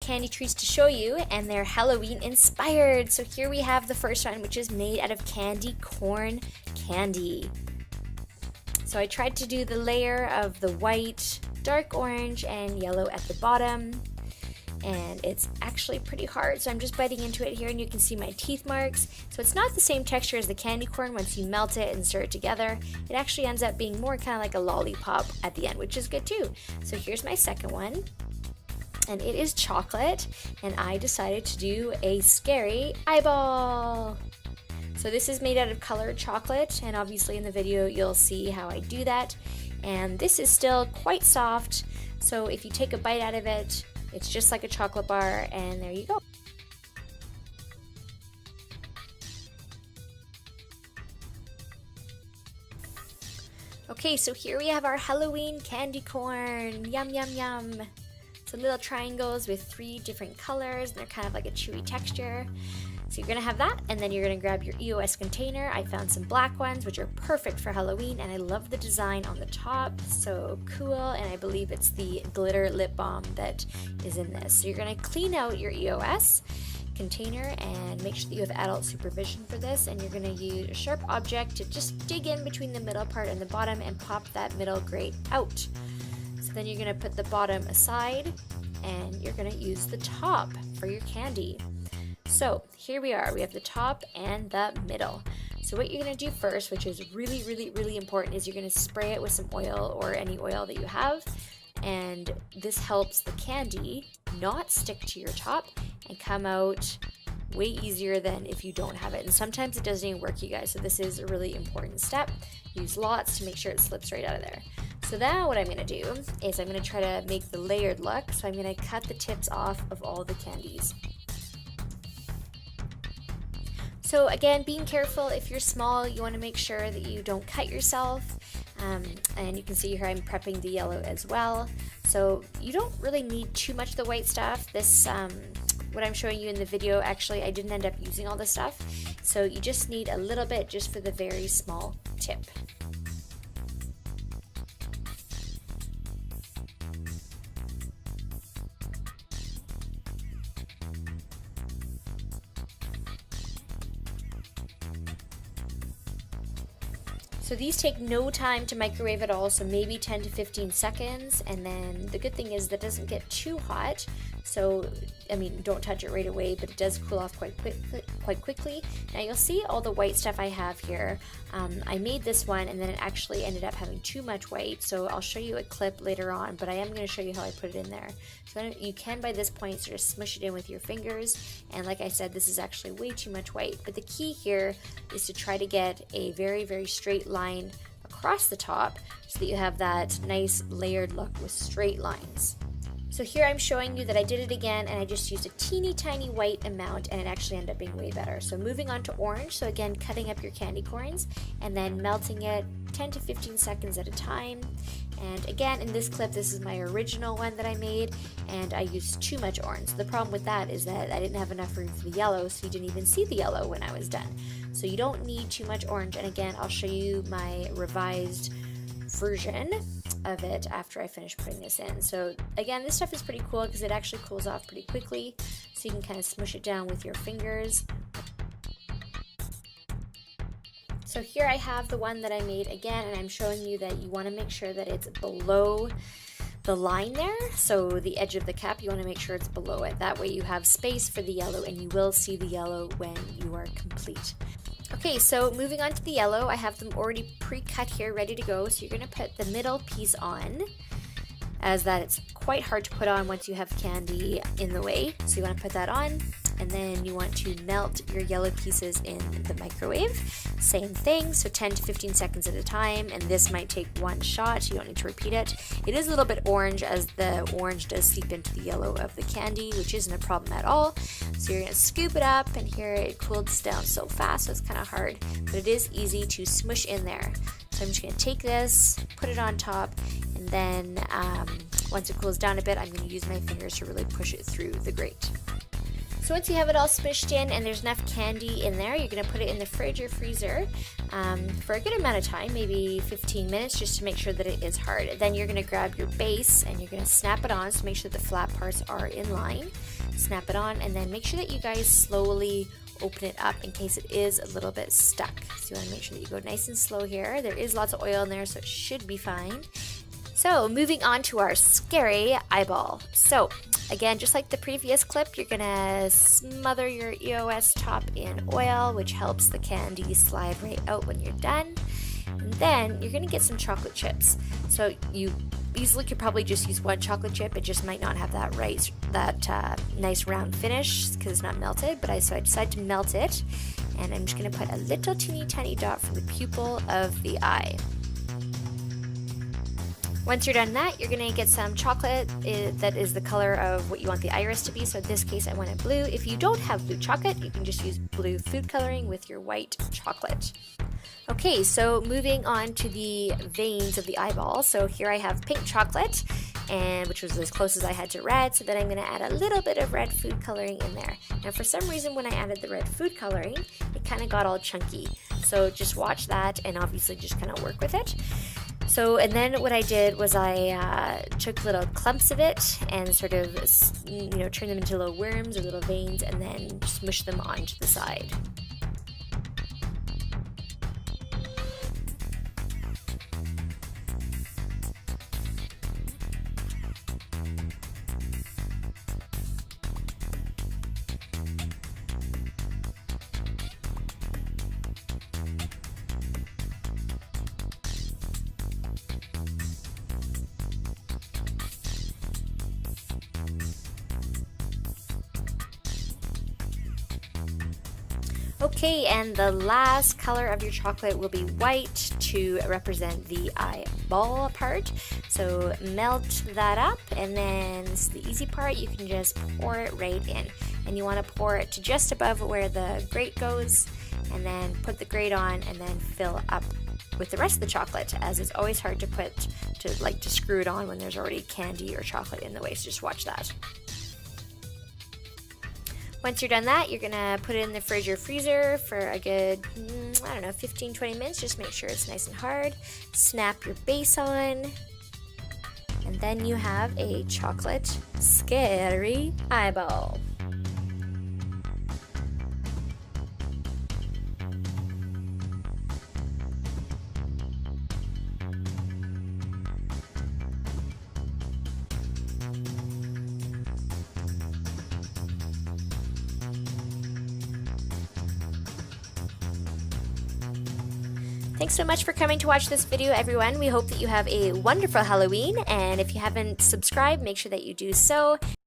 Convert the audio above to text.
candy treats to show you, and they're Halloween inspired. So here we have the first one, which is made out of candy corn candy. So I tried to do the layer of the white, dark orange, and yellow at the bottom, and it's actually pretty hard, so I'm just biting into it here, and you can see my teeth marks. So it's not the same texture as the candy corn. Once you melt it and stir it together, it actually ends up being more kind of like a lollipop at the end, which is good too. So here's my second one, and it is chocolate, and I decided to do a scary eyeball. So this is made out of colored chocolate, and obviously in the video you'll see how I do that. And this is still quite soft, so if you take a bite out of it, it's just like a chocolate bar, and there you go. Okay, so here we have our Halloween candy corn. Yum, yum, yum. So little triangles with 3 different colors, and they're kind of like a chewy texture. So you're gonna have that, and then you're gonna grab your EOS container. I found some black ones, which are perfect for Halloween, and I love the design on the top, so cool, and I believe it's the glitter lip balm that is in this. So you're gonna clean out your EOS container and make sure that you have adult supervision for this, and you're gonna use a sharp object to just dig in between the middle part and the bottom and pop that middle grate out. So then you're gonna put the bottom aside, and you're gonna use the top for your candy. So here we are, we have the top and the middle. So what you're gonna do first, which is really, really, really important, is you're gonna spray it with some oil or any oil that you have. And this helps the candy not stick to your top and come out way easier than if you don't have it. And sometimes it doesn't even work, you guys. So this is a really important step. Use lots to make sure it slips right out of there. So now what I'm gonna do is I'm gonna try to make the layered look. So I'm gonna cut the tips off of all the candies. So again, being careful. If you're small, you want to make sure that you don't cut yourself. And you can see here I'm prepping the yellow as well. So you don't really need too much of the white stuff. This, what I'm showing you in the video, actually I didn't end up using all this stuff. So you just need a little bit just for the very small tip. So these take no time to microwave at all, so maybe 10 to 15 seconds, and then the good thing is that it doesn't get too hot, so I mean don't touch it right away, but it does cool off quite quickly. Now you'll see all the white stuff I have here. I made this one and then it actually ended up having too much white, so I'll show you a clip later on, but I am going to show you how I put it in there. So you can by this point sort of smush it in with your fingers, and like I said, this is actually way too much white, but the key here is to try to get a very, very straight line across the top so that you have that nice layered look with straight lines. So here I'm showing you that I did it again, and I just used a teeny tiny white amount, and it actually ended up being way better. So moving on to orange, so again cutting up your candy corns and then melting it 10 to 15 seconds at a time. And again, in this clip, this is my original one that I made, and I used too much orange. The problem with that is that I didn't have enough room for the yellow, so you didn't even see the yellow when I was done. So you don't need too much orange, and again, I'll show you my revised version of it after I finish putting this in. So again, this stuff is pretty cool because it actually cools off pretty quickly, so you can kind of smush it down with your fingers. So here I have the one that I made again, and I'm showing you that you want to make sure that it's below the line there. So the edge of the cap, you want to make sure it's below it. That way you have space for the yellow, and you will see the yellow when you are complete. Okay, so moving on to the yellow, I have them already pre-cut here, ready to go. So you're going to put the middle piece on, as that it's quite hard to put on once you have candy in the way. So you want to put that on, and then you want to melt your yellow pieces in the microwave. Same thing, so 10 to 15 seconds at a time, and this might take one shot, you don't need to repeat it. It is a little bit orange, as the orange does seep into the yellow of the candy, which isn't a problem at all. So you're going to scoop it up, and here it cools down so fast, so it's kind of hard, but it is easy to smush in there. So I'm just going to take this, put it on top, and then once it cools down a bit, I'm going to use my fingers to really push it through the grate. So once you have it all smushed in and there's enough candy in there, you're going to put it in the fridge or freezer for a good amount of time, maybe 15 minutes, just to make sure that it is hard. Then you're going to grab your base and you're going to snap it on, so make sure the flat parts are in line. Snap it on, and then make sure that you guys slowly open it up in case it is a little bit stuck. So you want to make sure that you go nice and slow here. There is lots of oil in there, so it should be fine. So moving on to our scary eyeball. So again, just like the previous clip, you're gonna smother your EOS top in oil, which helps the candy slide right out when you're done. And then you're gonna get some chocolate chips. So you easily could probably just use one chocolate chip. It just might not have that nice round finish because it's not melted. But so I decided to melt it, and I'm just gonna put a little teeny tiny dot for the pupil of the eye. Once you're done that, you're gonna get some chocolate that is the color of what you want the iris to be. So in this case, I want it blue. If you don't have blue chocolate, you can just use blue food coloring with your white chocolate. Okay, so moving on to the veins of the eyeball. So here I have pink chocolate, which was as close as I had to red. So then I'm gonna add a little bit of red food coloring in there. Now for some reason, when I added the red food coloring, it kind of got all chunky. So just watch that and obviously just kind of work with it. So, and then what I did was I took little clumps of it and sort of, turn them into little worms or little veins, and then smush them onto the side. Okay, and the last color of your chocolate will be white to represent the eyeball part. So melt that up, and then this is the easy part. You can just pour it right in. And you want to pour it to just above where the grate goes, and then put the grate on, and then fill up with the rest of the chocolate, as it's always hard to screw it on when there's already candy or chocolate in the way, so just watch that. Once you're done that, you're gonna put it in the fridge or freezer for a good, 15-20 minutes. Just make sure it's nice and hard. Snap your base on, and then you have a chocolate scary eyeball. Thanks so much for coming to watch this video, everyone. We hope that you have a wonderful Halloween, and if you haven't subscribed, make sure that you do so.